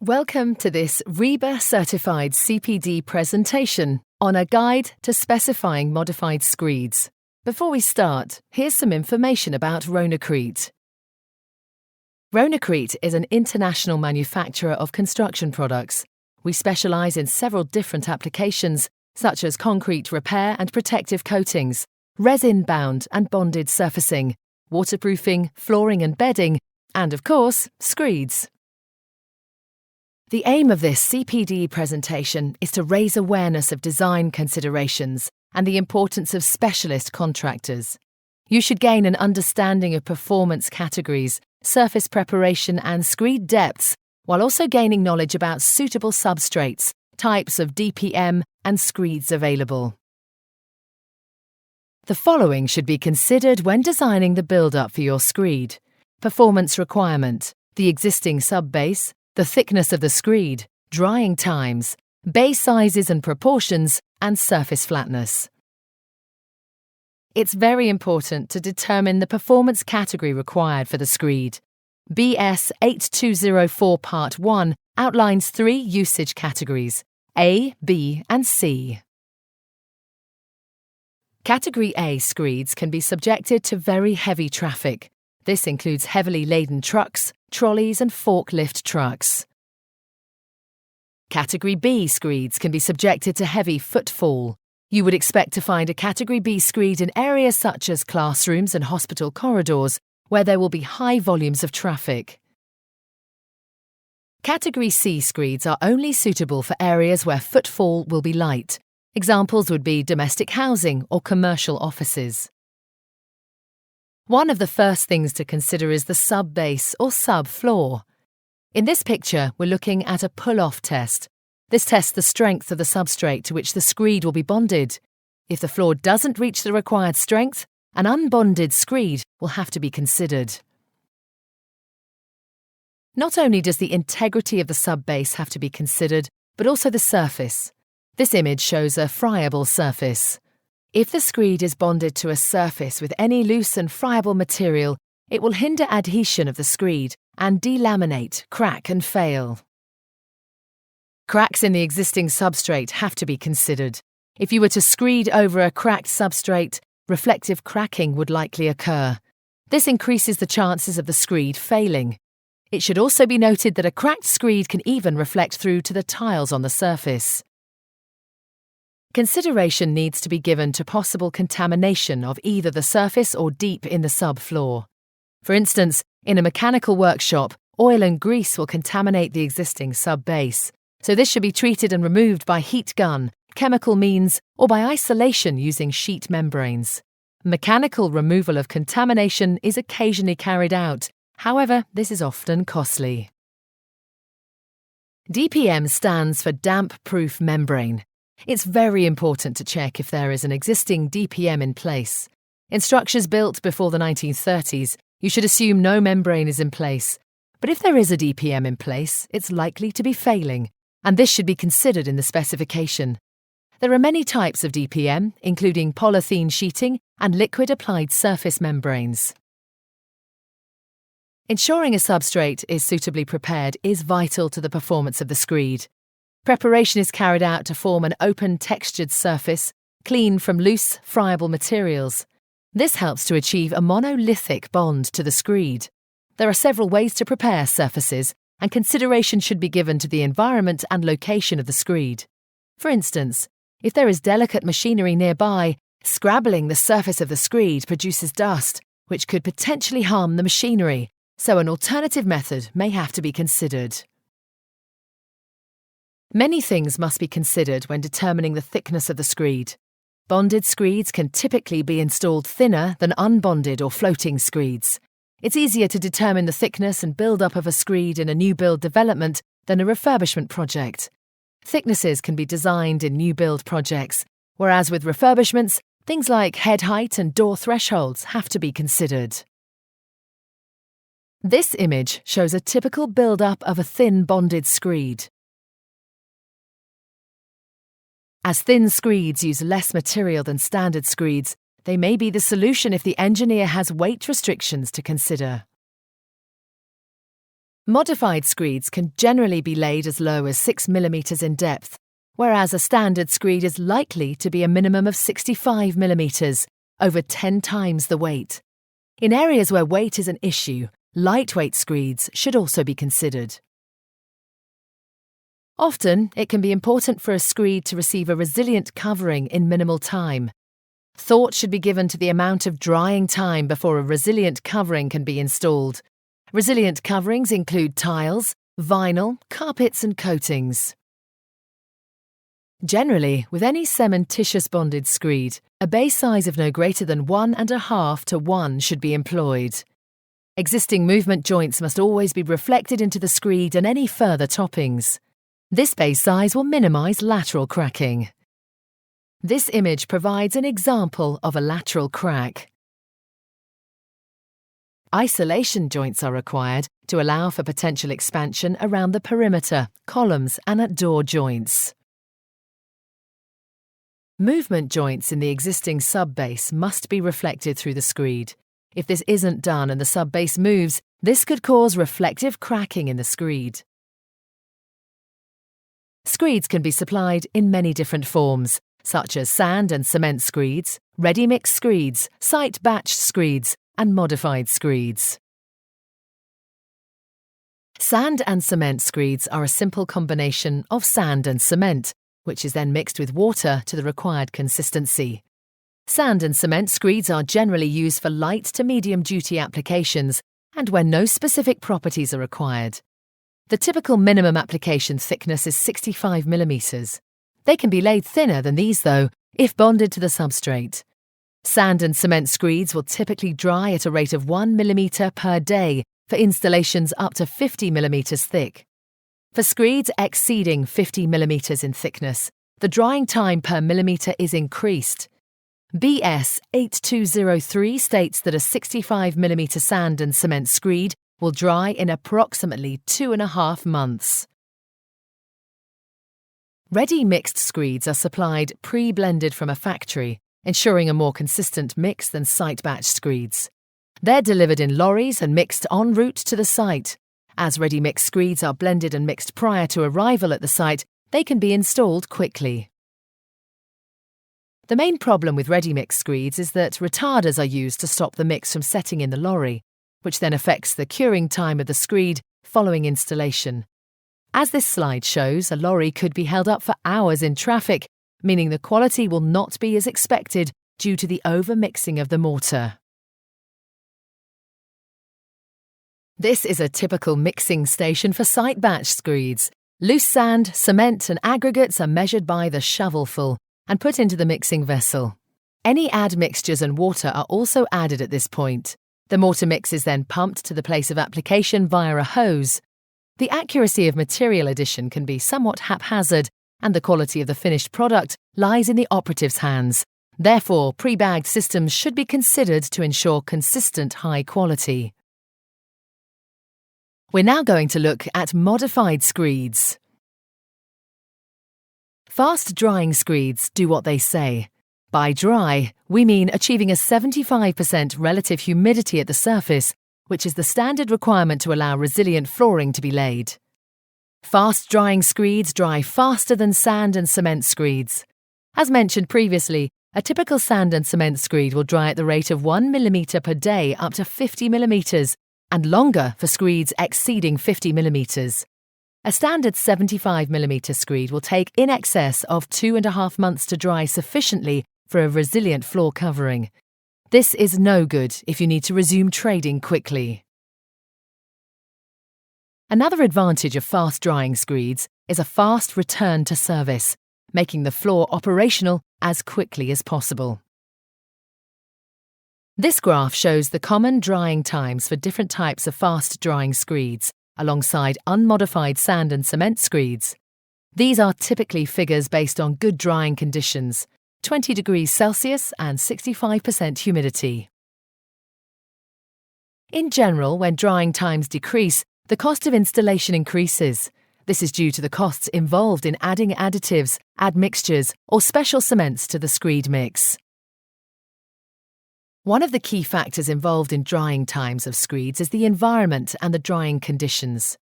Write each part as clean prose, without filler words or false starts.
Welcome to this REBA certified CPD presentation on a guide to specifying modified screeds. Before we start, here's some information about Screed. Screed is an international manufacturer of construction products. We specialise in several different applications, such as concrete repair and protective coatings, resin-bound and bonded surfacing, waterproofing, flooring and bedding, and of course, screeds. The aim of this CPD presentation is to raise awareness of design considerations and the importance of specialist contractors. You should gain an understanding of performance categories, surface preparation and screed depths, while also gaining knowledge about suitable substrates, types of DPM and screeds available. The following should be considered when designing the build-up for your screed: performance requirement, the existing subbase, the thickness of the screed, drying times, base sizes and proportions, and surface flatness. It's very important to determine the performance category required for the screed. BS 8204 Part 1 outlines 3 usage categories: A, B, and C. Category A screeds can be subjected to very heavy traffic. This includes heavily laden trucks, trolleys and forklift trucks. Category B screeds can be subjected to heavy footfall. You would expect to find a Category B screed in areas such as classrooms and hospital corridors, where there will be high volumes of traffic. Category C screeds are only suitable for areas where footfall will be light. Examples would be domestic housing or commercial offices. One of the first things to consider is the subbase or subfloor. In this picture, we're looking at a pull-off test. This tests the strength of the substrate to which the screed will be bonded. If the floor doesn't reach the required strength, an unbonded screed will have to be considered. Not only does the integrity of the subbase have to be considered, but also the surface. This image shows a friable surface. If the screed is bonded to a surface with any loose and friable material, it will hinder adhesion of the screed and delaminate, crack and fail. Cracks in the existing substrate have to be considered. If you were to screed over a cracked substrate, reflective cracking would likely occur. This increases the chances of the screed failing. It should also be noted that a cracked screed can even reflect through to the tiles on the surface. Consideration needs to be given to possible contamination of either the surface or deep in the subfloor. For instance, in a mechanical workshop, oil and grease will contaminate the existing subbase, so this should be treated and removed by heat gun, chemical means, or by isolation using sheet membranes. Mechanical removal of contamination is occasionally carried out, however, this is often costly. DPM stands for damp-proof membrane. It's very important to check if there is an existing DPM in place. In structures built before the 1930s, you should assume no membrane is in place. But if there is a DPM in place, it's likely to be failing, and this should be considered in the specification. There are many types of DPM, including polythene sheeting and liquid-applied surface membranes. Ensuring a substrate is suitably prepared is vital to the performance of the screed. Preparation is carried out to form an open textured surface, clean from loose, friable materials. This helps to achieve a monolithic bond to the screed. There are several ways to prepare surfaces, and consideration should be given to the environment and location of the screed. For instance, if there is delicate machinery nearby, scrabbling the surface of the screed produces dust, which could potentially harm the machinery, so an alternative method may have to be considered. Many things must be considered when determining the thickness of the screed. Bonded screeds can typically be installed thinner than unbonded or floating screeds. It's easier to determine the thickness and build-up of a screed in a new build development than a refurbishment project. Thicknesses can be designed in new build projects, whereas with refurbishments, things like head height and door thresholds have to be considered. This image shows a typical build-up of a thin bonded screed. As thin screeds use less material than standard screeds, they may be the solution if the engineer has weight restrictions to consider. Modified screeds can generally be laid as low as 6 mm in depth, whereas a standard screed is likely to be a minimum of 65 mm, over 10 times the weight. In areas where weight is an issue, lightweight screeds should also be considered. Often, it can be important for a screed to receive a resilient covering in minimal time. Thought should be given to the amount of drying time before a resilient covering can be installed. Resilient coverings include tiles, vinyl, carpets and coatings. Generally, with any cementitious bonded screed, a base size of no greater than 1.5 to 1 should be employed. Existing movement joints must always be reflected into the screed and any further toppings. This base size will minimise lateral cracking. This image provides an example of a lateral crack. Isolation joints are required to allow for potential expansion around the perimeter, columns and at door joints. Movement joints in the existing sub-base must be reflected through the screed. If this isn't done and the sub-base moves, this could cause reflective cracking in the screed. Screeds can be supplied in many different forms, such as sand and cement screeds, ready-mix screeds, site batch screeds, and modified screeds. Sand and cement screeds are a simple combination of sand and cement, which is then mixed with water to the required consistency. Sand and cement screeds are generally used for light to medium-duty applications and when no specific properties are required. The typical minimum application thickness is 65 mm. They can be laid thinner than these, though, if bonded to the substrate. Sand and cement screeds will typically dry at a rate of 1 mm per day for installations up to 50 mm thick. For screeds exceeding 50 mm in thickness, the drying time per millimetre is increased. BS 8203 states that a 65 mm sand and cement screed will dry in approximately 2.5 months. Ready-mixed screeds are supplied pre-blended from a factory, ensuring a more consistent mix than site-batch screeds. They're delivered in lorries and mixed en route to the site. As ready-mix screeds are blended and mixed prior to arrival at the site, they can be installed quickly. The main problem with ready-mix screeds is that retarders are used to stop the mix from setting in the lorry, which then affects the curing time of the screed following installation. As this slide shows, a lorry could be held up for hours in traffic, meaning the quality will not be as expected due to the over-mixing of the mortar. This is a typical mixing station for site batch screeds. Loose sand, cement and aggregates are measured by the shovelful and put into the mixing vessel. Any admixtures and water are also added at this point. The mortar mix is then pumped to the place of application via a hose. The accuracy of material addition can be somewhat haphazard, and the quality of the finished product lies in the operative's hands. Therefore, pre-bagged systems should be considered to ensure consistent high quality. We're now going to look at modified screeds. Fast-drying screeds do what they say. By dry, we mean achieving a 75% relative humidity at the surface, which is the standard requirement to allow resilient flooring to be laid. Fast-drying screeds dry faster than sand and cement screeds. As mentioned previously, a typical sand and cement screed will dry at the rate of 1 mm per day up to 50 mm, and longer for screeds exceeding 50 mm. A standard 75 mm screed will take in excess of 2.5 months to dry sufficiently for a resilient floor covering. This is no good if you need to resume trading quickly. Another advantage of fast-drying screeds is a fast return to service, making the floor operational as quickly as possible. This graph shows the common drying times for different types of fast-drying screeds, alongside unmodified sand and cement screeds. These are typically figures based on good drying conditions, 20 degrees Celsius and 65% humidity. In general, when drying times decrease, the cost of installation increases. This is due to the costs involved in adding additives, admixtures, or special cements to the screed mix. One of the key factors involved in drying times of screeds is the environment and the drying conditions.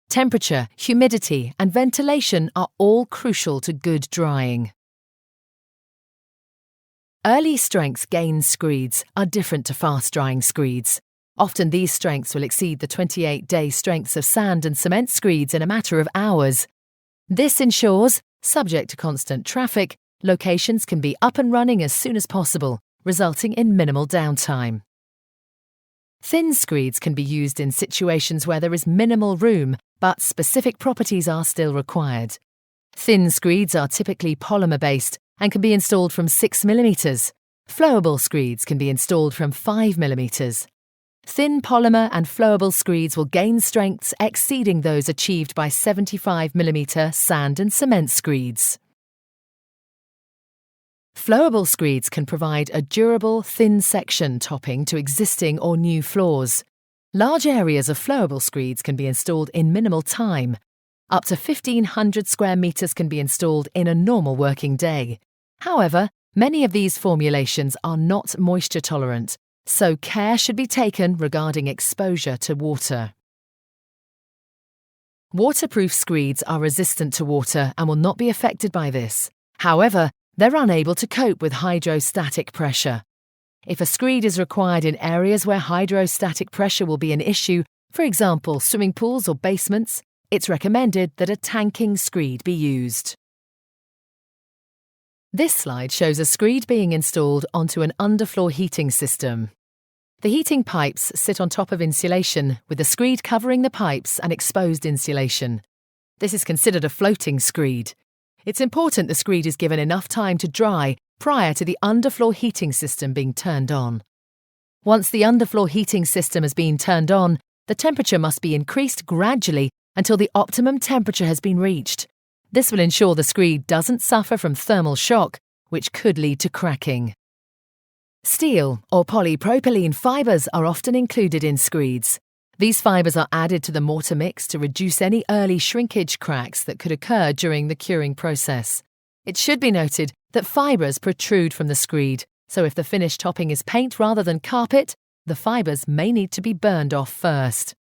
Temperature, humidity, and ventilation are all crucial to good drying. Early strength gain screeds are different to fast-drying screeds. Often these strengths will exceed the 28-day strengths of sand and cement screeds in a matter of hours. This ensures, subject to constant traffic, locations can be up and running as soon as possible, resulting in minimal downtime. Thin screeds can be used in situations where there is minimal room, but specific properties are still required. Thin screeds are typically polymer-based and can be installed from 6 mm. Flowable screeds can be installed from 5 mm. Thin polymer and flowable screeds will gain strengths exceeding those achieved by 75 mm sand and cement screeds. Flowable screeds can provide a durable, thin section topping to existing or new floors. Large areas of flowable screeds can be installed in minimal time. Up to 1,500 square metres can be installed in a normal working day. However, many of these formulations are not moisture tolerant, so care should be taken regarding exposure to water. Waterproof screeds are resistant to water and will not be affected by this. However, they're unable to cope with hydrostatic pressure. If a screed is required in areas where hydrostatic pressure will be an issue, for example swimming pools or basements, it's recommended that a tanking screed be used. This slide shows a screed being installed onto an underfloor heating system. The heating pipes sit on top of insulation, with the screed covering the pipes and exposed insulation. This is considered a floating screed. It's important the screed is given enough time to dry prior to the underfloor heating system being turned on. Once the underfloor heating system has been turned on, the temperature must be increased gradually until the optimum temperature has been reached. This will ensure the screed doesn't suffer from thermal shock, which could lead to cracking. Steel or polypropylene fibres are often included in screeds. These fibres are added to the mortar mix to reduce any early shrinkage cracks that could occur during the curing process. It should be noted that fibres protrude from the screed, so if the finished topping is paint rather than carpet, the fibres may need to be burned off first.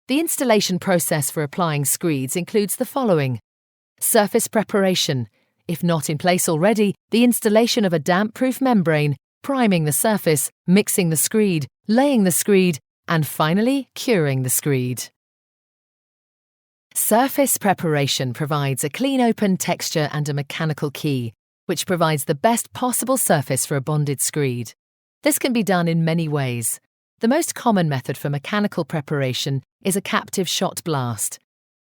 The installation process for applying screeds includes the following: surface preparation. If not in place already, the installation of a damp-proof membrane, priming the surface, mixing the screed, laying the screed, and finally curing the screed. Surface preparation provides a clean open texture and a mechanical key, which provides the best possible surface for a bonded screed. This can be done in many ways. The most common method for mechanical preparation is a captive shot blast.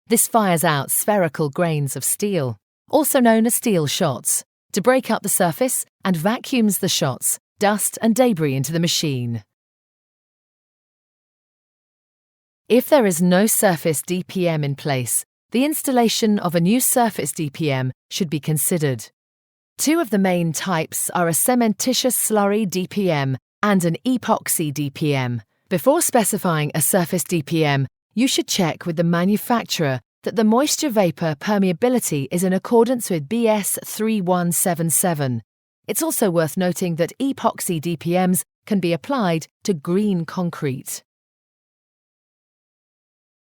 This fires out spherical grains of steel, also known as steel shots, to break up the surface and vacuums the shots, dust and debris into the machine. If there is no surface DPM in place, the installation of a new surface DPM should be considered. Two of the main types are a cementitious slurry DPM and an epoxy DPM. Before specifying a surface DPM, you should check with the manufacturer that the moisture vapour permeability is in accordance with BS 3177. It's also worth noting that epoxy DPMs can be applied to green concrete.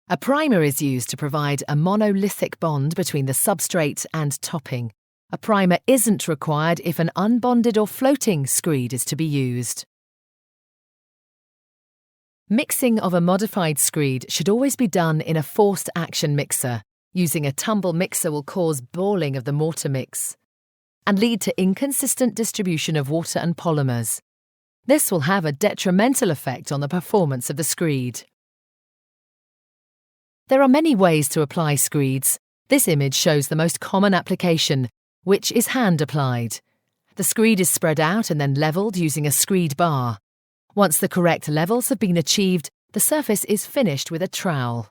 A primer is used to provide a monolithic bond between the substrate and topping. A primer isn't required if an unbonded or floating screed is to be used. Mixing of a modified screed should always be done in a forced action mixer. Using a tumble mixer will cause balling of the mortar mix and lead to inconsistent distribution of water and polymers. This will have a detrimental effect on the performance of the screed. There are many ways to apply screeds. This image shows the most common application, which is hand applied. The screed is spread out and then levelled using a screed bar. Once the correct levels have been achieved, the surface is finished with a trowel.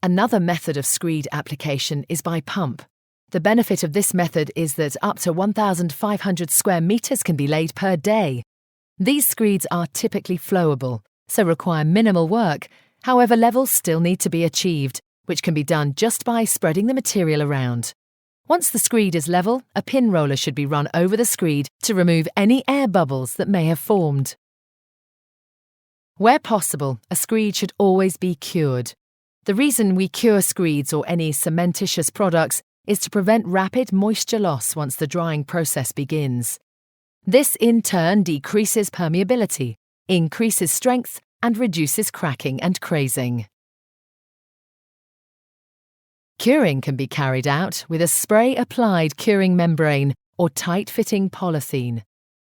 Another method of screed application is by pump. The benefit of this method is that up to 1,500 square metres can be laid per day. These screeds are typically flowable, so require minimal work. However, levels still need to be achieved, which can be done just by spreading the material around. Once the screed is level, a pin roller should be run over the screed to remove any air bubbles that may have formed. Where possible, a screed should always be cured. The reason we cure screeds or any cementitious products is to prevent rapid moisture loss once the drying process begins. This in turn decreases permeability, increases strength, and reduces cracking and crazing. Curing can be carried out with a spray-applied curing membrane or tight-fitting polythene,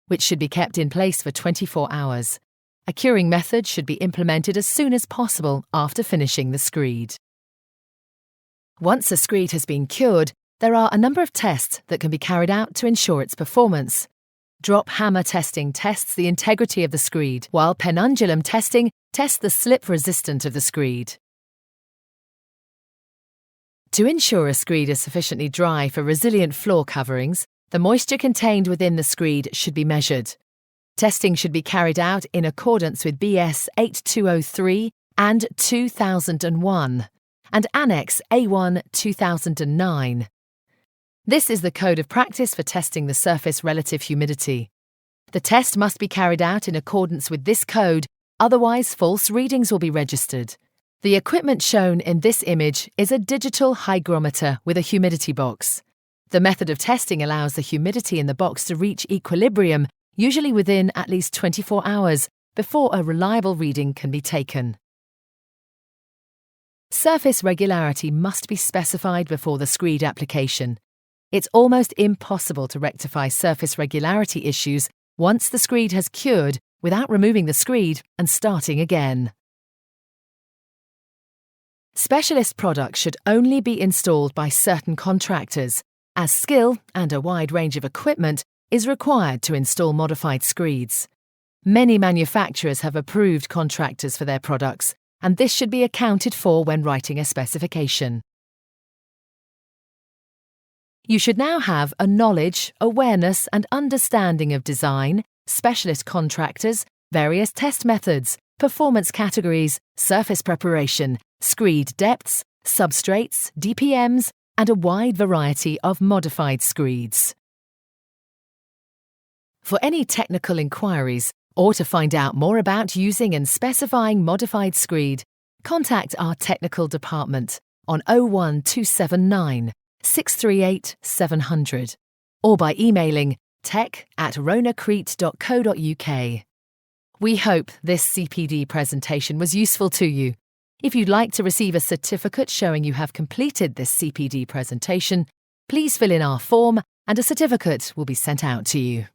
which should be kept in place for 24 hours. A curing method should be implemented as soon as possible after finishing the screed. Once a screed has been cured, there are a number of tests that can be carried out to ensure its performance. Drop hammer testing tests the integrity of the screed, while pendulum testing tests the slip resistance of the screed. To ensure a screed is sufficiently dry for resilient floor coverings, the moisture contained within the screed should be measured. Testing should be carried out in accordance with BS 8203 and 2001 and Annex A1 2009. This is the code of practice for testing the surface relative humidity. The test must be carried out in accordance with this code, otherwise false readings will be registered. The equipment shown in this image is a digital hygrometer with a humidity box. The method of testing allows the humidity in the box to reach equilibrium, usually within at least 24 hours, before a reliable reading can be taken. Surface regularity must be specified before the screed application. It's almost impossible to rectify surface regularity issues once the screed has cured without removing the screed and starting again. Specialist products should only be installed by certain contractors, as skill and a wide range of equipment is required to install modified screeds. Many manufacturers have approved contractors for their products, and this should be accounted for when writing a specification. You should now have a knowledge, awareness, and understanding of design, specialist contractors, various test methods, performance categories, surface preparation, screed depths, substrates, DPMs, and a wide variety of modified screeds. For any technical inquiries or to find out more about using and specifying modified screed, contact our technical department on 01279 638 700 or by emailing tech@ronacrete.co.uk. We hope this CPD presentation was useful to you. If you'd like to receive a certificate showing you have completed this CPD presentation, please fill in our form and a certificate will be sent out to you.